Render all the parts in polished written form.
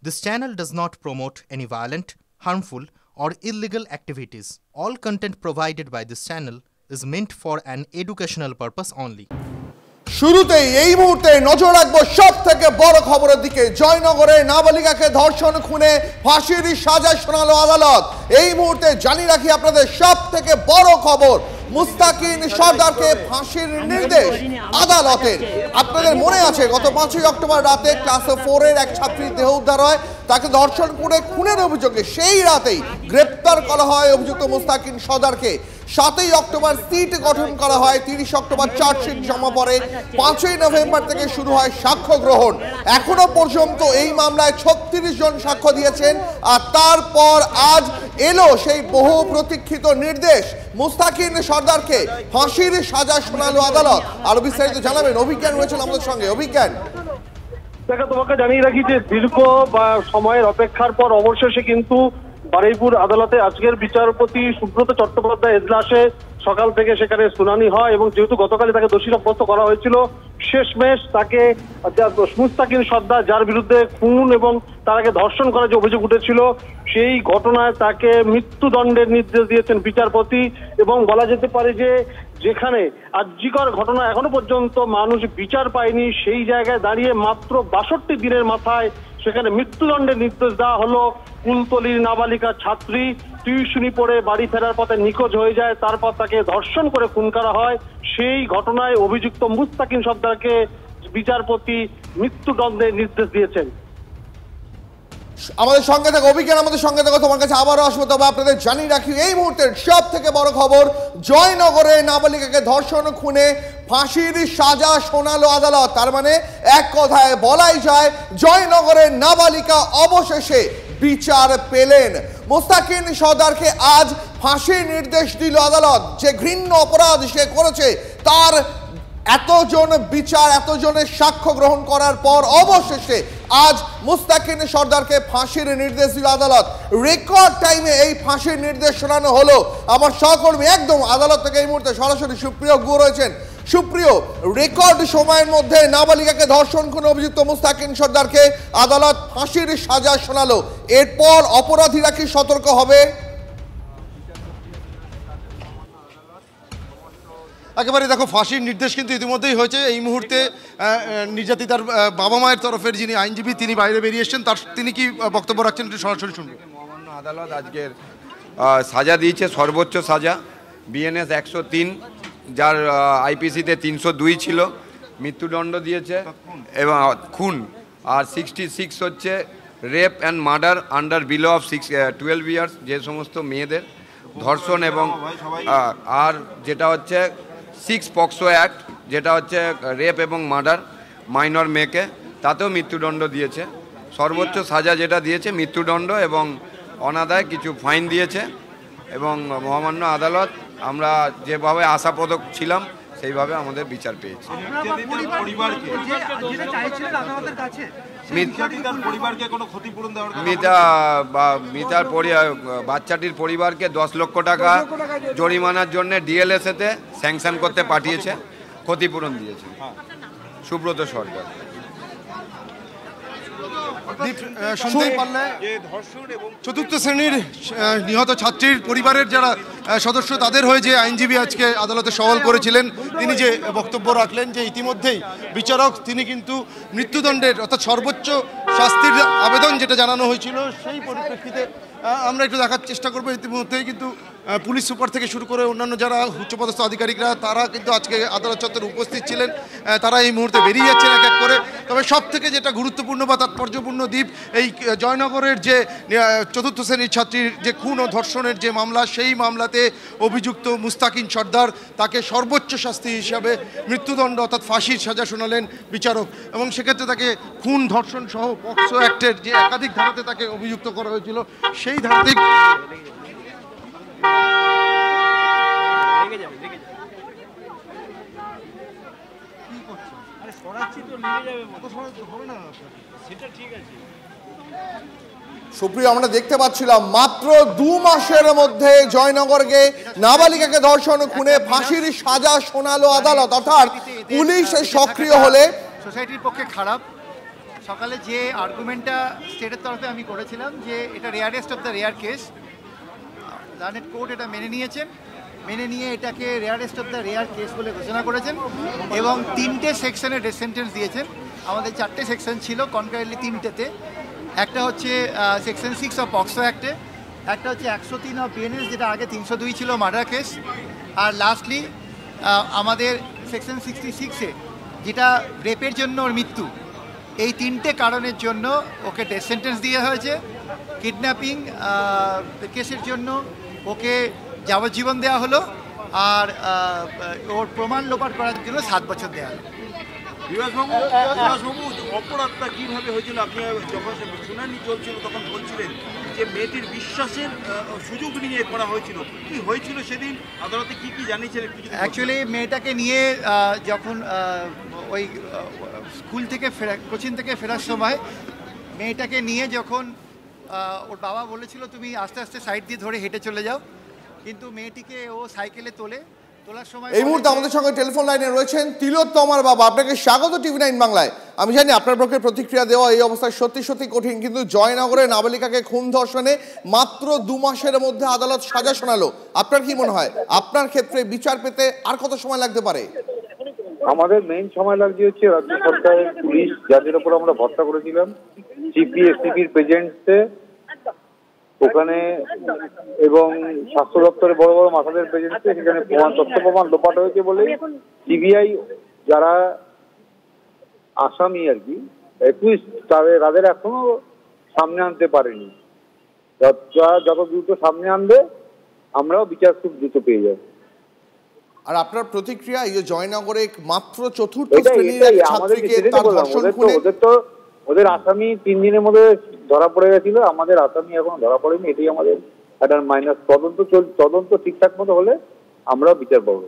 This channel does not promote any violent, harmful, or illegal activities. All content provided by this channel is meant for an educational purpose only. শুরুতেই এই মুহূর্তে নজর রাখবো সবথেকে বড় খবরের দিকে। জয়নগরে নাবালিকাকে ধর্ষণ খুনে ফাঁসির সাজা শোনালো আদালত। এই মুহূর্তে জানিয়ে রাখি আপনাদের সবথেকে বড় খবর, মুস্তাকিন সর্দারকে ফাঁসির নির্দেশ আদালতের। আপনাদের মনে আছে গত 5ই অক্টোবর রাতে ক্লাস 4 এর এক ছাত্রীর দেহ উদ্ধার হয়, তাকে ধর্ষণ করে খুনের অভিযোগে সেই রাতেই গ্রেপ্তার করা হয় অভিযুক্ত মুস্তাকিন সর্দারকে। 7ই অক্টোবর সিট গঠন করা হয়, 30 অক্টোবর চার্জশিট জমা পড়ে, 5ই নভেম্বর থেকে শুরু হয় সাক্ষ্য গ্রহণ। এখনো পর্যন্ত এই মামলায় 36 জন সাক্ষ্য দিয়েছেন। আর তারপর আজ এলো সেই বহু প্রতীক্ষিত নির্দেশ, মুস্তাকিন সর্দারকে ফাঁসির সাজা শোনালো আদালত। আরো বিস্তারিত জানাবেন অভিজ্ঞান রয়েছেন আমাদের সঙ্গে। অভিজ্ঞান, দেখো তোমাকে জানিয়ে রাখি যে দীর্ঘ সময়ের অপেক্ষার পর অবশেষে কিন্তু বারুইপুর আদালতে আজকের বিচারপতি সুব্রত চট্টোপাধ্যায় এজলাসে সকাল থেকে সেখানে শুনানি হয় এবং যেহেতু গতকালই তাকে দোষী সাব্যস্ত করা হয়েছিল, শেষমেশ তাকে মুস্তাকিন সর্দার, যার বিরুদ্ধে খুন এবং তার আগে ধর্ষণ করার যে অভিযোগ উঠেছিল, সেই ঘটনায় তাকে মৃত্যুদণ্ডের নির্দেশ দিয়েছেন বিচারপতি। এবং বলা যেতে পারে যে যেখানে আর্যিকর ঘটনা এখনো পর্যন্ত মানুষ বিচার পায়নি, সেই জায়গায় দাঁড়িয়ে মাত্র 62 দিনের মাথায় সেখানে মৃত্যুদণ্ডের নির্দেশ দেওয়া হলো। কুলতলির নাবালিকা ছাত্রী টিউশনি পড়ে বাড়ি ফেরার পথে নিখোঁজ হয়ে যায়, তারপর তাকে ধর্ষণ করে খুন করা হয়। সেই ঘটনায় অভিযুক্ত মুস্তাকিন সর্দারকে বিচারপতি মৃত্যুদণ্ডের নির্দেশ দিয়েছেন। আমাদের সঙ্গে থাকো অভিজ্ঞান, আমাদের সঙ্গে থাকো, তোমার কাছে আবারও আসবো। তবে আপনাদের জানিয়ে রাখি এই মুহূর্তের সব থেকে বড় খবর, জয়নগরে নাবালিকাকে ধর্ষণ খুনে ফাঁসির সাজা শোনালো আদালত। তার মানে এক কথায় বলাই যায় জয়নগরের নাবালিকা অবশেষে বিচার পেলেন। মুস্তাকিন সর্দারকে আজ ফাঁসির নির্দেশ দিল আদালত। যে ঘৃণ্য অপরাধ সে করেছে তার এতজন বিচার, এতজনের সাক্ষ্য গ্রহণ করার পর অবশেষে আজ মুস্তাকিন সর্দারকে ফাঁসির নির্দেশ দিল আদালত। রেকর্ড টাইমে এই ফাঁসির নির্দেশ শোনানো হলো। আমার সহকর্মী একদম আদালত থেকে এই মুহূর্তে সরাসরি সুপ্রিয় গুহ রয়েছেন। সুপ্রিয়, রেকর্ড সময়ের মধ্যে নাবালিকাকে ধর্ষণ খুনে অভিযুক্ত মুস্তাকিন সর্দারকে আদালত ফাঁসির সাজা শোনালো। এরপর অপরাধীরা কি সতর্ক হবে? একেবারে দেখো, ফাঁসির নির্দেশ কিন্তু ইতিমধ্যেই হয়েছে। এই মুহূর্তে নির্যাতিতার বাবা মায়ের তরফের যিনি আইনজীবী তিনি বাইরে বেরিয়ে এসেছেন, তিনি কি বক্তব্য রাখছেন একটু সরাসরি শুনবো। মহামান্য আদালত আজকের সাজা দিয়েছে, সর্বোচ্চ সাজা বিএনএস 103, যার আইপিসিতে 302 ছিল, মৃত্যুদণ্ড দিয়েছে এবং খুন। আর 66 হচ্ছে rape and murder under below of 12 years, যে সমস্ত মেয়েদের ধর্ষণ, এবং আর যেটা হচ্ছে 6 পক্সো অ্যাক্ট, যেটা হচ্ছে রেপ এবং মার্ডার মাইনর মেয়েকে, তাতেও মৃত্যুদণ্ড দিয়েছে। সর্বোচ্চ সাজা যেটা দিয়েছে মৃত্যুদণ্ড এবং অনাদায় কিছু ফাইন দিয়েছে। এবং মহামান্য আদালত আমরা যেভাবে আশাপ্রদ ছিলাম সেইভাবে আমাদের বিচার পেয়েছি। মিতার বাচ্চাটির পরিবারকে 10 লক্ষ টাকা জরিমানার জন্য ডিএলএসএতে স্যাংশন করতে পাঠিয়েছে, ক্ষতিপূরণ দিয়েছে সুব্রত সরকার। শুনতেই পারলে চতুর্থ শ্রেণীর নিহত ছাত্রীর পরিবারের যারা সদস্য, তাদের হয়ে যে আইনজীবী আজকে আদালতে সওয়াল করেছিলেন, তিনি যে বক্তব্য রাখলেন যে ইতিমধ্যেই বিচারক তিনি কিন্তু মৃত্যুদণ্ডের অর্থাৎ সর্বোচ্চ শাস্তির আবেদন যেটা জানানো হয়েছিল, সেই পরিপ্রেক্ষিতে আমরা একটু দেখার চেষ্টা করবো। ইতিমধ্যেই কিন্তু পুলিশ সুপার থেকে শুরু করে অন্যান্য যারা উচ্চপদস্থ আধিকারিকরা তারা কিন্তু আজকে আদালত চত্বরে উপস্থিত ছিলেন। তারা এই মুহূর্তে বেরিয়ে যাচ্ছেন এক এক করে। তবে সব থেকে যেটা গুরুত্বপূর্ণ বা তাৎপর্যপূর্ণ দ্বীপ, এই জয়নগরের যে চতুর্থ শ্রেণীর ছাত্রীর যে খুন ও ধর্ষণের যে মামলা, সেই মামলাতে অভিযুক্ত মুস্তাকিন সর্দার, তাকে সর্বোচ্চ শাস্তি হিসাবে মৃত্যুদণ্ড অর্থাৎ ফাঁসির সাজা শোনালেন বিচারক। এবং সেক্ষেত্রে তাকে খুন, ধর্ষণ সহ পক্সো অ্যাক্টের যে একাধিক ধারাতে তাকে অভিযুক্ত করা হয়েছিল, সেই ধারাতে সুপ্রিয়, আমরা দেখতে পাচ্ছিলাম মাত্র 2 মাসের মধ্যে জয়নগরকে নাবালিকাকে ধর্ষণ খুনে ফাঁসির সাজা শোনালো আদালত। অর্থাৎ পুলিশ সক্রিয় হলে সোসাইটির পক্ষে খারাপ, সকালে যে আর্গুমেন্টটা স্টেটের তরফে আমি করেছিলাম যে এটা rarest of the rare case, learned court এটা মেনে নিয়েছেন, মেনে নিয়ে এটাকে rarest of the rare case বলে ঘোষণা করেছেন এবং 3টে সেকশনে ডেথ সেন্টেন্স দিয়েছেন। আমাদের 4টে সেকশন ছিল, কনকারেন্টলি 3টেতে। একটা হচ্ছে সেকশন 6 অফ পক্সো অ্যাক্টে, একটা হচ্ছে 103 অফ বিএনএস যেটা আগে 302 ছিল মার্ডার কেস, আর লাস্টলি আমাদের সেকশন 66-এ যেটা রেপের জন্য ওর মৃত্যু, এই 3টে কারণের জন্য ওকে ডেথ সেন্টেন্স দিয়ে হয়েছে। কিডন্যাপিং কেসের জন্য ওকে যাবজ্জীবন দেওয়া হলো, আর ওর প্রমাণ লোপাট করার জন্য 7 বছর দেওয়া হলো। বিভাসবাবু, অপরাধটা কীভাবে হয়েছিল? আপনি যখন শুনানি চলছিল তখন বলছিলেন যে মেয়েটির বিশ্বাসের সুযোগ নিয়ে করা হয়েছিল। কি হয়েছিল সেদিন, আদালতে কি কি জানিয়েছেন? অ্যাকচুয়ালি মেয়েটাকে নিয়ে যখন ওই স্কুল থেকে কোচিং থেকে ফেরার সময় মেয়েটাকে নিয়ে যখন ওর বাবা বলেছিল তুমি আস্তে আস্তে সাইড দিয়ে ধরে হেঁটে চলে যাও, কিন্তু মেয়েটিকে ও সাইকেলে তোলার সময় এই মুহূর্তে আমাদের সঙ্গে টেলিফোন লাইনে রয়েছেন তিলোত্তমার বাবা। আপনাকে স্বাগত TV9 বাংলায়। আমি জানি আপনার পক্ষে প্রতিক্রিয়া দেওয়া এই অবস্থায় সত্যি সত্যি কঠিন, কিন্তু জয়নগরে নাবালিকাকে খুন ধর্ষণে মাত্র 2 মাসের মধ্যে আদালত সাজা শোনালো। আপনার কি মনে হয় আপনার ক্ষেত্রে বিচার পেতে আর কত সময় লাগতে পারে? আমাদের মেইন সময় লাগছে হচ্ছে রাজ্য সরকারের পুলিশ, যাদের উপর আমরা ভরসা করেছিলাম, সিপি এসপির প্রেজেন্টসে ওখানে এবং স্বাস্থ্য দপ্তরের বড় বড় মাথাদের প্রেজেন্টসে সেখানে তথ্য প্রমাণ লোপাট হয়েছে বলে সিবিআই যারা আসামি আর কি একুইস্ট তাদের এখনো সামনে আনতে পারেনি। যত দ্রুত সামনে আনবে আমরাও বিচার খুব দ্রুত পেয়ে যাব। আর আপনার প্রতিক্রিয়া এই জয়নগরে মাত্র 4র্থ শ্রেণীর এক ছাত্রীকে তার ধর্ষণ খুনে ওদের আসামি 3 দিনের মধ্যে ধরা পড়ে গেছিল, আমাদের আসামি এখনো ধরা পড়েনি। এটাই আমাদের একটা মাইনাস। তদন্ত ঠিকঠাক মতো হলে আমরাও বিচার পাবো।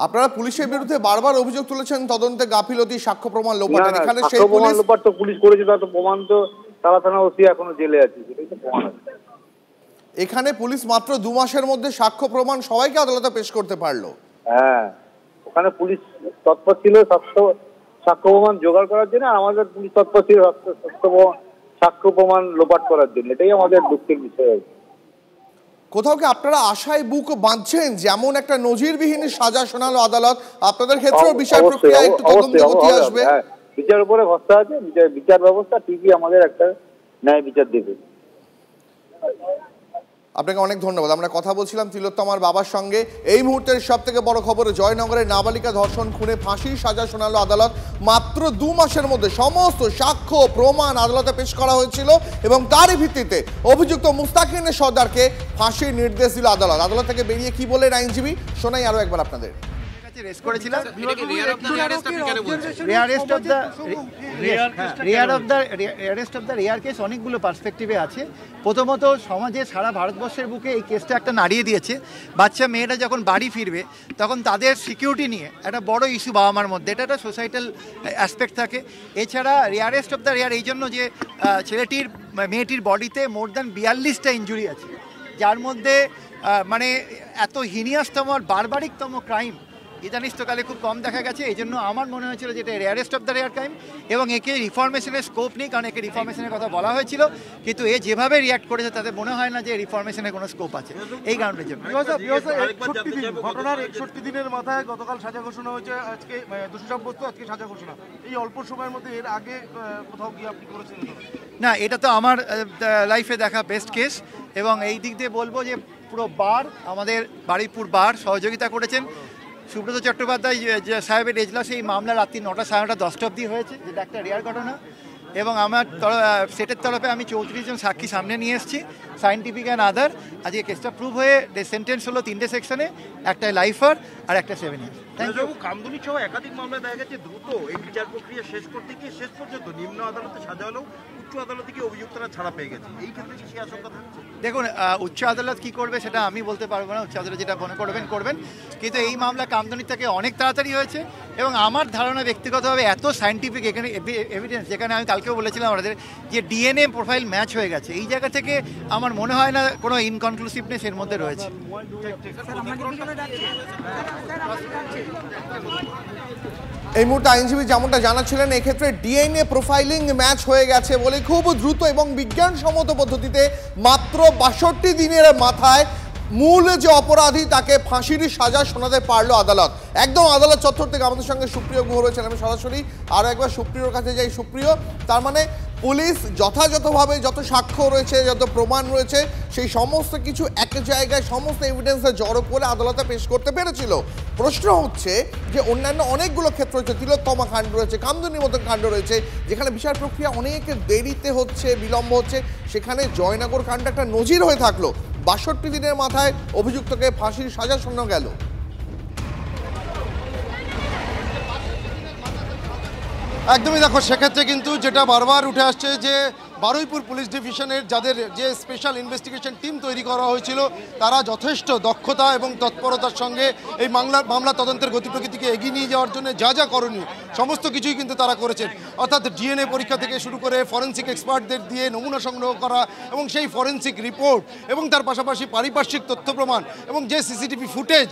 আপনারা পুলিশের বিরুদ্ধে বারবার অভিযোগ তুলেছেন তদন্তে গাফিলতি, সাক্ষ্য প্রমাণ লোপাট। এখানে সেই প্রমাণ লোপাট তো পুলিশ করেছে, তার তো প্রমাণ তো তারা থানা ওসি এখনো জেলে আছে, সেটাই তো প্রমাণ আছে। এখানে পুলিশ মাত্র 2 মাসের মধ্যে সাক্ষ্য প্রমাণ সবাইকে আদালতে পেশ করতে পারলো। হ্যাঁ, ওখানে পুলিশ তৎপর ছিল সাক্ষ্য প্রমাণ জোগাড় করার জন্য, আর আমাদের পুলিশ তৎপর ছিল সাক্ষ্য প্রমাণ লোপাট করার জন্য। এটাই আমাদের দুঃখের বিষয়। কোথাও কি আপনারা আশায় বুক বাঁধছেন যেমন একটা নজিরবিহীন সাজা শোনালো আদালত, আপনাদের ক্ষেত্রেও বিচার প্রক্রিয়া একটু তদন্ত গতি আসবে? বিচার উপরে ভরসা আছে, বিচার ব্যবস্থা ঠিকই আমাদের একটা ন্যায় বিচার দেবে। আপনাকে অনেক ধন্যবাদ। আমরা কথা বলছিলাম তিলোত্তমার বাবার সঙ্গে। এই মুহূর্তের সবথেকে বড় খবর, জয়নগরের নাবালিকা ধর্ষণ খুনে ফাঁসির সাজা শোনালো আদালত। মাত্র 2 মাসের মধ্যে সমস্ত সাক্ষ্য প্রমাণ আদালতে পেশ করা হয়েছিল এবং তারই ভিত্তিতে অভিযুক্ত মুস্তাকিন সর্দারকে ফাঁসির নির্দেশ দিল আদালত। আদালত থেকে বেরিয়ে কি বললেন আইনজীবী শোনাই আরো একবার আপনাদের। অনেকগুলো পার্সপেক্টিভে আছে। প্রথমত সমাজে সারা ভারতবর্ষের বুকে এই কেসটা একটা নাড়িয়ে দিয়েছে। বাচ্চা মেয়েরা যখন বাড়ি ফিরবে তখন তাদের সিকিউরিটি নিয়ে একটা বড় ইস্যু বাবা মার মধ্যে, এটা একটা সোসাইটাল অ্যাসপেক্ট থাকে। এছাড়া রেয়ারেস্ট অফ দ্য রেয়ার এই জন্য যে মেয়েটির বডিতে মোর দ্যান 42টা ইঞ্জুরি আছে, যার মধ্যে মানে এত হিনিয়াসতম আর বারবারিকতম ক্রাইম ইদানিস্তকালে খুব কম দেখা গেছে। এই জন্য আমার মনে হয়েছিল যে এটা rarest of the rare crime এবং একে রিফরমেশনের স্কোপ নেই, কারণ একে রিফরমেশনের কথা বলা হয়েছিল, কিন্তু এ যেভাবে রিয়াক্ট করেছে তাতে মনে হয় না যে রিফরমেশনের কোনো স্কোপ আছে। এই কারণের জন্য ঘটনার 61 দিনের মাথায় গতকাল সাজা ঘোষণা হয়েছে, আজকে দোষী সাব্যস্ত, আজকে সাজা ঘোষণা। এই অল্প সময়ের মধ্যে এর আগে কোথাও গিয়ে আপনি করেছেন না? এটা তো আমার লাইফে দেখা বেস্ট কেস এবং এই দিক দিয়ে বলবো যে পুরো বার আমাদের বারুইপুর বার সহযোগিতা করেছেন। সুব্রত চট্টোপাধ্যায় সাহেবের এজলাসে এই মামলা রাত্রি 9টা সাড়ে 9টা 10টা অবধি হয়েছে, যেটা একটা রেয়ার ঘটনা। এবং আমার সেটের তরফে আমি 34 জন সাক্ষী সামনে নিয়ে এসেছি, সায়েন্টিফিক অ্যান্ড আদার। আজকে কেসটা প্রুভ হয়ে সেন্টেন্স হলো 3টে সেকশনে, একটা লাইফার আর একটা 7 ইয়ার। Thank you. কামদুনি সহ একাধিক মামলায় দেখা গেছে দ্রুত এই বিচার প্রক্রিয়া শেষ করতে গিয়ে শেষ পর্যন্ত নিম্ন আদালতে সাজা হলেও উচ্চ আদালতে গিয়ে অভিযুক্তরা ছাড়া পেয়ে গেছে। এই ক্ষেত্রে কি আশঙ্কা থাকছে? দেখুন, উচ্চ আদালত কি করবে সেটা আমি বলতে পারবো না, উচ্চ আদালত যেটা মনে করবেন, কিন্তু এই মামলা কামদুনির থেকে অনেক তাড়াতাড়ি হয়েছে এবং আমার ধারণা ব্যক্তিগতভাবে এত সায়েন্টিফিক এখানে এভিডেন্স, যেখানে আমি কালকেও বলেছিলাম আমাদের যে ডিএনএ প্রোফাইল ম্যাচ হয়ে গেছে, এই জায়গা থেকে আমার মনে হয় না কোনো ইনকনক্লুসিভনেস এর মধ্যে রয়েছে। এই মুহূর্তে আইনজীবী যেমনটা জানাচ্ছিলেন, এক্ষেত্রে ডিএনএ প্রোফাইলিং ম্যাচ হয়ে গেছে বলে খুব দ্রুত এবং বিজ্ঞানসম্মত পদ্ধতিতে মাত্র ৬২ দিনের মাথায় মূল যে অপরাধী তাকে ফাঁসির সাজা শোনাতে পারলো আদালত। একদম আদালত চত্বর থেকে আমাদের সঙ্গে সুপ্রিয় গুহ রয়েছেন, আমি সরাসরি আরও একবার সুপ্রিয়র কাছে যাই। সুপ্রিয়, তার মানে পুলিশ যথাযথভাবে যত সাক্ষ্য রয়েছে, যত প্রমাণ রয়েছে, সেই সমস্ত কিছু এক জায়গায় সমস্ত এভিডেন্সে জড়ো করে আদালতে পেশ করতে পেরেছিল। প্রশ্ন হচ্ছে যে অন্যান্য অনেকগুলো ক্ষেত্র রয়েছে, তিলোত্তমা কাণ্ড রয়েছে, কামদুনির মতন কাণ্ড রয়েছে, যেখানে বিচার প্রক্রিয়া অনেক দেরিতে হচ্ছে, বিলম্ব হচ্ছে, সেখানে জয়নগর কাণ্ড একটা নজির হয়ে থাকলো। ৬২ দিনের মাথায় অভিযুক্তকে ফাঁসির সাজা শোনানো গেল। একদমই, দেখো সেক্ষেত্রে কিন্তু যেটা বারবার উঠে আসছে যে বারুইপুর পুলিশ ডিভিশনের যাদের যে স্পেশাল ইনভেস্টিগেশন টিম তৈরি করা হয়েছিল, তারা যথেষ্ট দক্ষতা এবং তৎপরতার সঙ্গে এই মামলা তদন্তের গতি প্রকৃতিকে এগিয়ে নিয়ে যাওয়ার জন্য যা যা করণীয় সমস্ত কিছুই কিন্তু তারা করেছেন। অর্থাৎ ডিএনএ পরীক্ষা থেকে শুরু করে ফরেন্সিক এক্সপার্টদের দিয়ে নমুনা সংগ্রহ করা এবং সেই ফরেন্সিক রিপোর্ট এবং তার পাশাপাশি পারিপার্শ্বিক তথ্য প্রমাণ এবং যে সিসিটিভি ফুটেজ,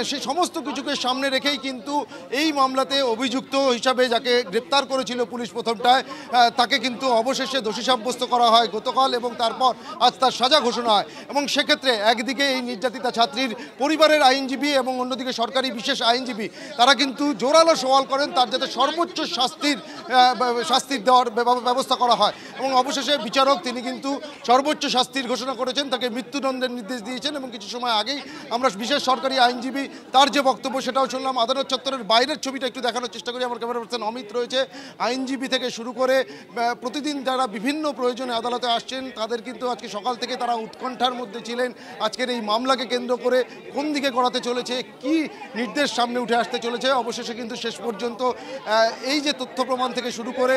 সেই সমস্ত কিছুকে সামনে রেখেই কিন্তু এই মামলাতে অভিযুক্ত হিসাবে যাকে গ্রেপ্তার করেছিল পুলিশ প্রথমটায়, তাকে কিন্তু অবশেষে দোষী সাব্যস্ত করা হয় গতকাল এবং তারপর আজ তার সাজা ঘোষণা হয়। এবং সেক্ষেত্রে একদিকে এই নির্যাতিতা ছাত্রীর পরিবারের আইনজীবী এবং অন্যদিকে সরকারি বিশেষ আইনজীবী তারা কিন্তু জোরালো সওয়াল করেন তার যাতে সর্বোচ্চ শাস্তির দেওয়ার ব্যবস্থা করা হয়। এবং অবশেষে বিচারক তিনি কিন্তু সর্বোচ্চ শাস্তির ঘোষণা করেছেন, তাকে মৃত্যুদণ্ডের নির্দেশ দিয়েছেন। এবং কিছু সময় আগেই আমরা বিশেষ সরকারি আইনজীবী তার যে বক্তব্য সেটাও শুনলাম। আদালত চত্বরের বাইরের ছবিটা একটু দেখানোর চেষ্টা করি। আমার ক্যামেরা পার্সন অমিত রয়েছে। আইনজীবী থেকে শুরু করে প্রতিদিন যারা বিভিন্ন প্রয়োজনে আদালতে আসছেন তাদের কিন্তু আজকে সকাল থেকে তারা উৎকণ্ঠার মধ্যে ছিলেন। আজকের এই মামলাকে কেন্দ্র করে কোন দিকে গড়াতে চলেছে, কি নির্দেশ সামনে উঠে আসতে চলেছে। অবশেষে কিন্তু শেষ পর্যন্ত এই যে তথ্য প্রমাণ থেকে শুরু করে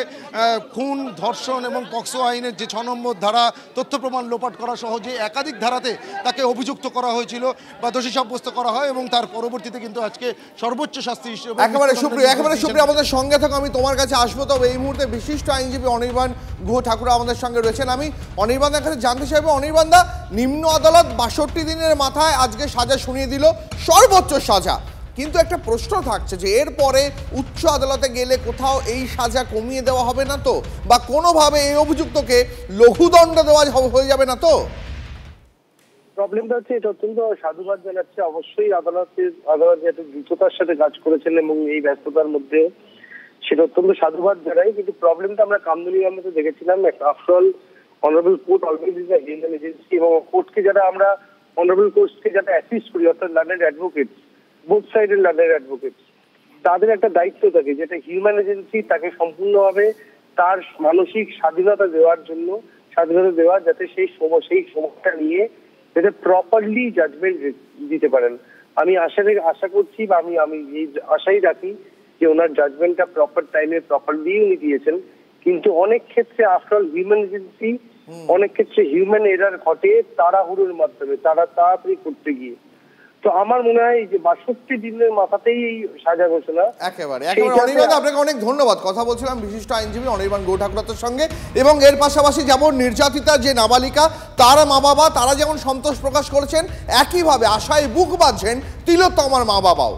খুন, ধর্ষণ এবং পক্সো আইনের যে ৬ নম্বর ধারা তথ্য প্রমাণ লোপাট করা সহ যে একাধিক ধারাতে তাকে অভিযুক্ত করা হয়েছিল বা দোষী সাব্যস্ত করা হয় এবং তার পরবর্তীতে কিন্তু আজকে সর্বোচ্চ শাস্তি হিসেবে একেবারে সুপ্রিয় আমাদের সঙ্গে থাকো। আমি তোমার কাছে আসবো, তবে এই মুহূর্তে বিশিষ্ট আইনজীবী অনির্বাণ গুহ ঠাকুর আমাদের সঙ্গে রয়েছেন। আমি অনির্বাণের কাছে জানতে চাইবো, অনির্বাণদা, নিম্ন আদালত ৬২ দিনের মাথায় আজকে সাজা শুনিয়ে দিল, সর্বোচ্চ সাজা, কিন্তু একটা প্রশ্ন থাকছে যে এরপরে উচ্চ আদালতে গেলে কোথাও এই সাজা কমিয়ে দেওয়া হবে না তো, বা কোনোভাবে এই অভিযুক্তকে লঘুদণ্ড দেওয়া হয়ে যাবে না তো? প্রবলেমটা হচ্ছে, এটা অত্যন্ত সাধুবাদ জানাচ্ছে অবশ্যই আদালত এত দ্রুততার সাথে কাজ করেছেন এবং এই ব্যস্ততার মধ্যে, সেটা অত্যন্ত সাধুবাদ জানাই। কিন্তু প্রবলেমটা আমরা কামদুনি মামলাতে দেখেছিলাম। After all honourable court always is a human agency এবং কোর্টকে যারা আমরা অনারেবল কোর্টকে যারা অ্যাসিস্ট করি, অর্থাৎ লার্নেড অ্যাডভোকেট, বোথ সাইডের লার্নেড অ্যাডভোকেট, তাদের একটা দায়িত্ব থাকে যেটা হিউম্যান এজেন্সি তাকে সম্পূর্ণভাবে তার মানসিক স্বাধীনতা দেওয়ার জন্য, স্বাধীনতা দেওয়া যাতে সেই সময়টা নিয়ে যাতে প্রপারলি জাজমেন্ট দিতে পারেন। আমি আশা করছি বা আমি এই আশাই রাখি যে ওনার জাজমেন্টটা প্রপার টাইমে প্রপারলি উনি দিয়েছেন। কিন্তু অনেক ক্ষেত্রে আফটার অল হিউম্যান এজেন্সি, অনেক ক্ষেত্রে হিউম্যান এরার ঘটে তাড়াহুড়োর মাধ্যমে, তাড়াতাড়ি করতে গিয়ে। তো আমার মনে হয় যে ৬২ দিনের মাথাতেই এই সাজা ঘোষণা। একেবারে অনির্বাণ, আপনাকে অনেক ধন্যবাদ। কথা বলছিলাম বিশিষ্ট আইনজীবী অনির্বাণ গুহ ঠাকুরের সঙ্গে। এবং এর পাশাপাশি যেমন নির্যাতিতা যে নাবালিকা, তার মা বাবা তারা যেমন সন্তোষ প্রকাশ করেছেন, একইভাবে আশায় বুক বাঁধছেন তিলোত্তমার মা বাবাও।